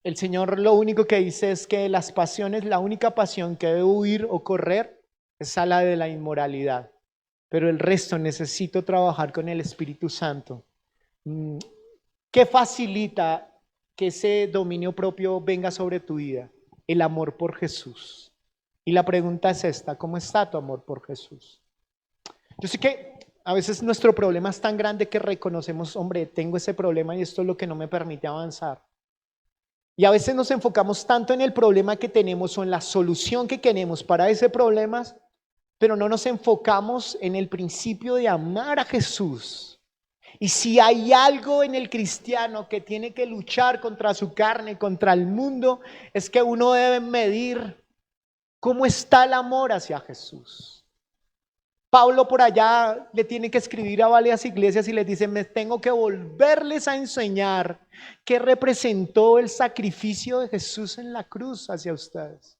El Señor lo único que dice es que las pasiones, la única pasión que debe huir o correr es a la de la inmoralidad. Pero el resto necesito trabajar con el Espíritu Santo. ¿Qué facilita que ese dominio propio venga sobre tu vida? El amor por Jesús. Y la pregunta es esta: ¿cómo está tu amor por Jesús? Yo sé que a veces nuestro problema es tan grande que reconocemos, hombre, tengo ese problema y esto es lo que no me permite avanzar. Y a veces nos enfocamos tanto en el problema que tenemos o en la solución que queremos para ese problema, pero no nos enfocamos en el principio de amar a Jesús. Y si hay algo en el cristiano que tiene que luchar contra su carne, contra el mundo, es que uno debe medir cómo está el amor hacia Jesús. Pablo por allá le tiene que escribir a varias iglesias y les dice: me tengo que volverles a enseñar qué representó el sacrificio de Jesús en la cruz hacia ustedes.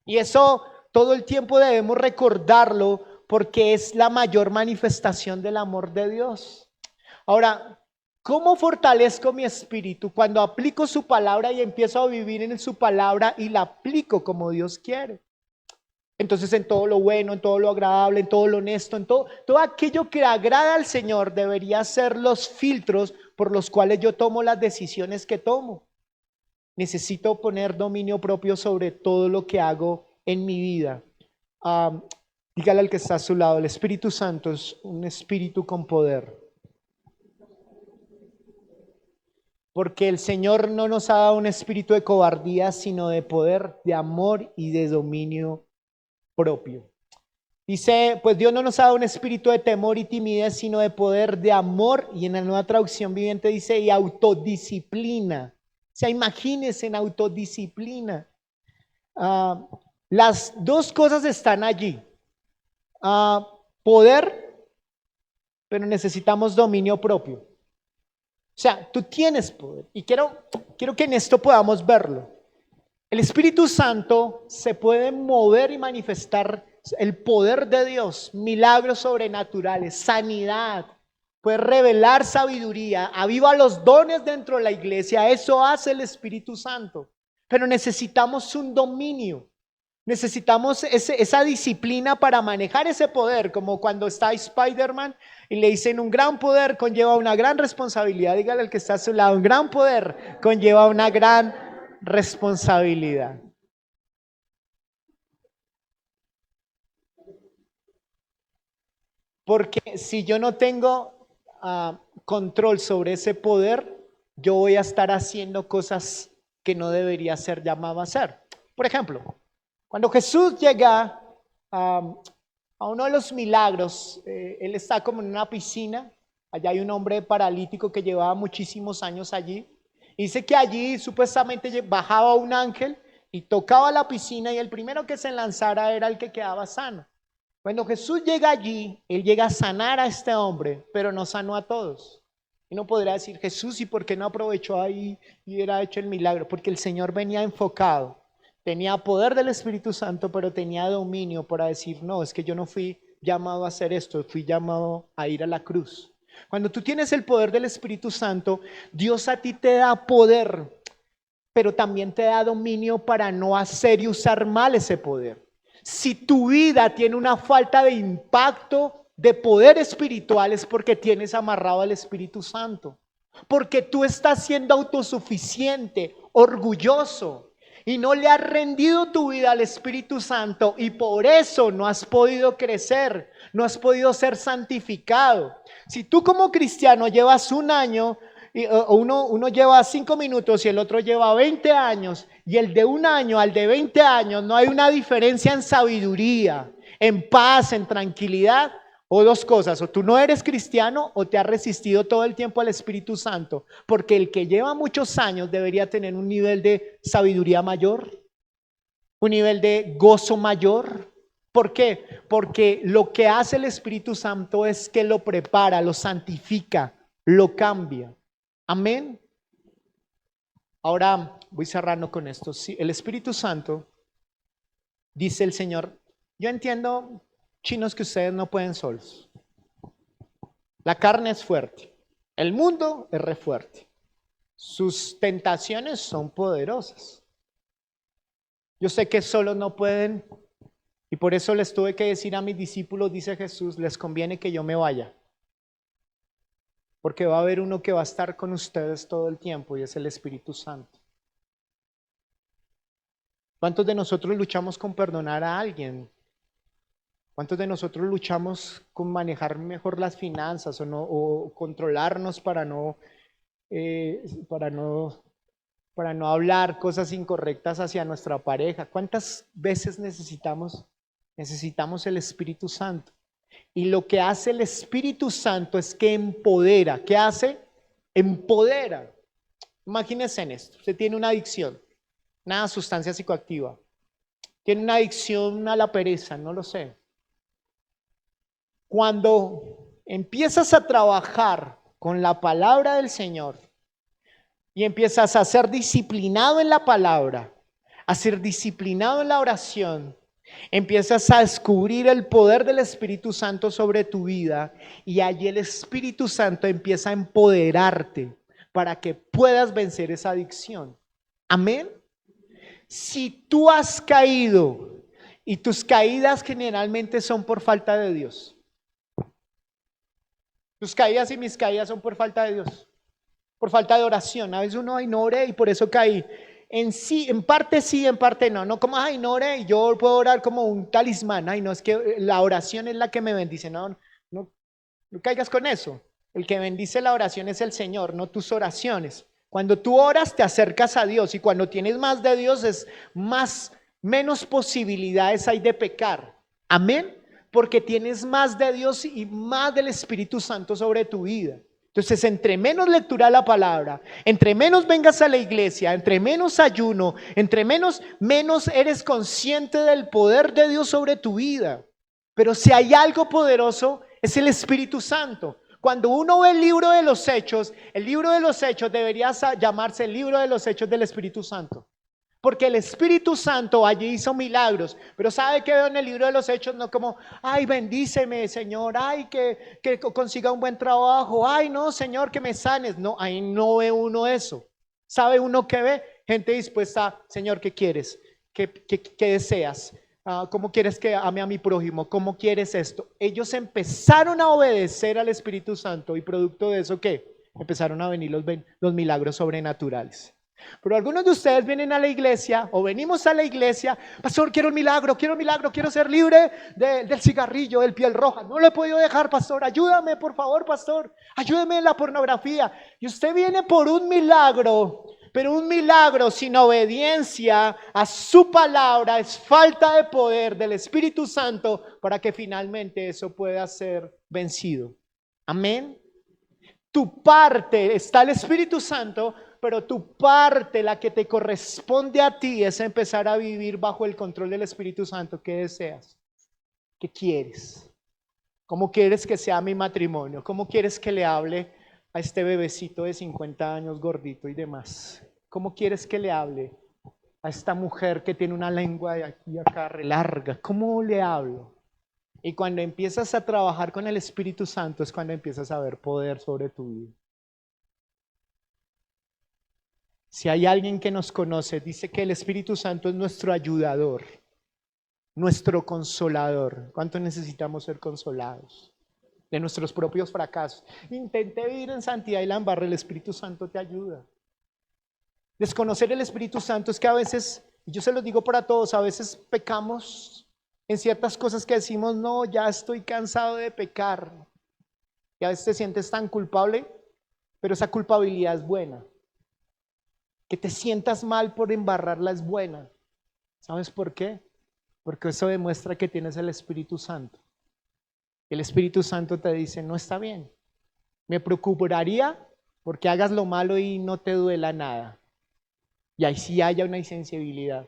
Y eso todo el tiempo debemos recordarlo porque es la mayor manifestación del amor de Dios. Ahora, ¿cómo fortalezco mi espíritu? Cuando aplico su palabra y empiezo a vivir en su palabra y la aplico como Dios quiere. Entonces en todo lo bueno, en todo lo agradable, en todo lo honesto, en todo aquello que agrada al Señor debería ser los filtros por los cuales yo tomo las decisiones que tomo. Necesito poner dominio propio sobre todo lo que hago en mi vida. Dígale al que está a su lado: el Espíritu Santo es un espíritu con poder. Porque el Señor no nos ha dado un espíritu de cobardía, sino de poder, de amor y de dominio propio. Dice, pues Dios no nos ha dado un espíritu de temor y timidez, sino de poder, de amor, y en la Nueva Traducción Viviente dice, y autodisciplina. O sea, imagínense en autodisciplina. Las dos cosas están allí. Poder, pero necesitamos dominio propio. O sea, tú tienes poder. Y quiero que en esto podamos verlo. El Espíritu Santo se puede mover y manifestar el poder de Dios, milagros sobrenaturales, sanidad, puede revelar sabiduría, aviva los dones dentro de la iglesia. Eso hace el Espíritu Santo. Pero necesitamos un dominio, necesitamos esa disciplina para manejar ese poder, como cuando está Spider-Man y le dicen: un gran poder conlleva una gran responsabilidad. Dígale al que está a su lado: un gran poder conlleva una gran responsabilidad. Porque si yo no tengo control sobre ese poder, yo voy a estar haciendo cosas que no debería ser llamado a hacer. Por ejemplo, cuando Jesús llega a uno de los milagros, él está como en una piscina, allá hay un hombre paralítico que llevaba muchísimos años allí. Dice que allí supuestamente bajaba un ángel y tocaba la piscina y el primero que se lanzara era el que quedaba sano. Cuando Jesús llega allí, él llega a sanar a este hombre, pero no sanó a todos. Y no podrá decir, Jesús, ¿y por qué no aprovechó ahí y era hecho el milagro? Porque el Señor venía enfocado, tenía poder del Espíritu Santo, pero tenía dominio para decir, no, es que yo no fui llamado a hacer esto, fui llamado a ir a la cruz. Cuando tú tienes el poder del Espíritu Santo, Dios a ti te da poder, pero también te da dominio para no hacer y usar mal ese poder. Si tu vida tiene una falta de impacto, de poder espiritual, es porque tienes amarrado al Espíritu Santo. Porque tú estás siendo autosuficiente, orgulloso, y no le has rendido tu vida al Espíritu Santo, y por eso no has podido crecer, no has podido ser santificado. Si tú como cristiano llevas un año, uno lleva 5 minutos y el otro lleva 20 años, y el de un año al de 20 años no hay una diferencia en sabiduría, en paz, en tranquilidad, o dos cosas, o tú no eres cristiano o te has resistido todo el tiempo al Espíritu Santo, porque el que lleva muchos años debería tener un nivel de sabiduría mayor, un nivel de gozo mayor. ¿Por qué? Porque lo que hace el Espíritu Santo es que lo prepara, lo santifica, lo cambia. Amén. Ahora voy cerrando con esto. Sí, el Espíritu Santo, dice el Señor, yo entiendo, chinos, que ustedes no pueden solos. La carne es fuerte, el mundo es re fuerte, sus tentaciones son poderosas. Yo sé que solos no pueden, y por eso les tuve que decir a mis discípulos, dice Jesús, les conviene que yo me vaya, porque va a haber uno que va a estar con ustedes todo el tiempo, y es el Espíritu Santo. ¿Cuántos de nosotros luchamos con perdonar a alguien? ¿Cuántos de nosotros luchamos con manejar mejor las finanzas o controlarnos para no hablar cosas incorrectas hacia nuestra pareja? ¿Cuántas veces necesitamos el Espíritu Santo? Y lo que hace el Espíritu Santo es que empodera. ¿Qué hace? Empodera. Imagínense en esto. Usted tiene una adicción, una sustancia psicoactiva. Tiene una adicción a la pereza, no lo sé. Cuando empiezas a trabajar con la palabra del Señor y empiezas a ser disciplinado en la palabra, a ser disciplinado en la oración, empiezas a descubrir el poder del Espíritu Santo sobre tu vida, y allí el Espíritu Santo empieza a empoderarte para que puedas vencer esa adicción. Amén. Si tú has caído, y tus caídas generalmente son por falta de Dios, tus caídas y mis caídas son por falta de Dios, por falta de oración. A veces uno, ay, no oré y por eso caí. En parte sí, en parte no. No como, ay, no oré y yo puedo orar como un talismán. Ay, no, es que la oración es la que me bendice. No caigas con eso. El que bendice la oración es el Señor, no tus oraciones. Cuando tú oras te acercas a Dios, y cuando tienes más de Dios menos posibilidades hay de pecar. Amén. Porque tienes más de Dios y más del Espíritu Santo sobre tu vida. Entonces, entre menos lectura de la palabra, entre menos vengas a la iglesia, entre menos ayuno, entre menos eres consciente del poder de Dios sobre tu vida. Pero si hay algo poderoso, es el Espíritu Santo. Cuando uno ve el libro de los Hechos debería llamarse el libro de los Hechos del Espíritu Santo. Porque el Espíritu Santo allí hizo milagros. Pero ¿sabe qué veo en el libro de los Hechos? No como, ay, bendíceme, Señor, ay, que consiga un buen trabajo, ay, no, Señor, que me sanes. No, ahí no ve uno eso. ¿Sabe uno qué ve? Gente dispuesta, Señor, ¿qué quieres? ¿Qué deseas? ¿Cómo quieres que ame a mi prójimo? ¿Cómo quieres esto? Ellos empezaron a obedecer al Espíritu Santo, y producto de eso, ¿qué? Empezaron a venir los milagros sobrenaturales. Pero algunos de ustedes vienen a la iglesia o venimos a la iglesia, pastor, quiero un milagro, quiero ser libre del cigarrillo, del piel roja. No lo he podido dejar, pastor, ayúdame, por favor, pastor, ayúdeme en la pornografía. Y usted viene por un milagro, pero un milagro sin obediencia a su palabra es falta de poder del Espíritu Santo para que finalmente eso pueda ser vencido. Amén. Tu parte está el Espíritu Santo, pero tu parte, la que te corresponde a ti, es empezar a vivir bajo el control del Espíritu Santo. ¿Qué deseas? ¿Qué quieres? ¿Cómo quieres que sea mi matrimonio? ¿Cómo quieres que le hable a este bebecito de 50 años gordito y demás? ¿Cómo quieres que le hable a esta mujer que tiene una lengua de aquí a acá re larga? ¿Cómo le hablo? Y cuando empiezas a trabajar con el Espíritu Santo es cuando empiezas a ver poder sobre tu vida. Si hay alguien que nos conoce, dice que el Espíritu Santo es nuestro ayudador, nuestro consolador. ¿Cuánto necesitamos ser consolados de nuestros propios fracasos? Intente vivir en santidad y la embarre, el Espíritu Santo te ayuda. Desconocer el Espíritu Santo es que a veces, y yo se los digo para todos, a veces pecamos en ciertas cosas que decimos, no, ya estoy cansado de pecar. Y a veces te sientes tan culpable, pero esa culpabilidad es buena. Que te sientas mal por embarrarla es buena. ¿Sabes por qué? Porque eso demuestra que tienes el Espíritu Santo. El Espíritu Santo te dice, no está bien. Me preocuparía porque hagas lo malo y no te duela nada. Y ahí sí haya una insensibilidad.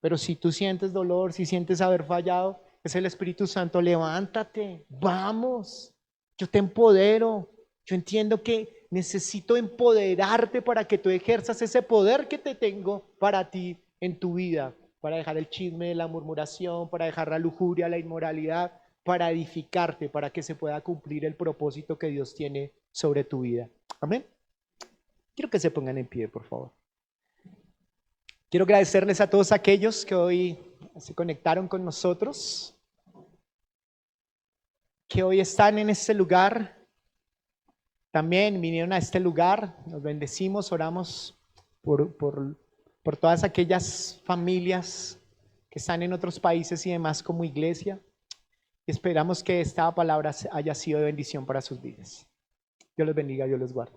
Pero si tú sientes dolor, si sientes haber fallado, es el Espíritu Santo, levántate, vamos, yo te empodero. Yo entiendo que necesito empoderarte para que tú ejerzas ese poder que te tengo para ti en tu vida, para dejar el chisme, la murmuración, para dejar la lujuria, la inmoralidad, para edificarte, para que se pueda cumplir el propósito que Dios tiene sobre tu vida. Amén. Quiero que se pongan en pie, por favor. Quiero agradecerles a todos aquellos que hoy se conectaron con nosotros, que hoy están en este lugar. También vinieron a este lugar, nos bendecimos, oramos por todas aquellas familias que están en otros países y demás como iglesia. Y esperamos que esta palabra haya sido de bendición para sus vidas. Dios los bendiga, Dios los guarde.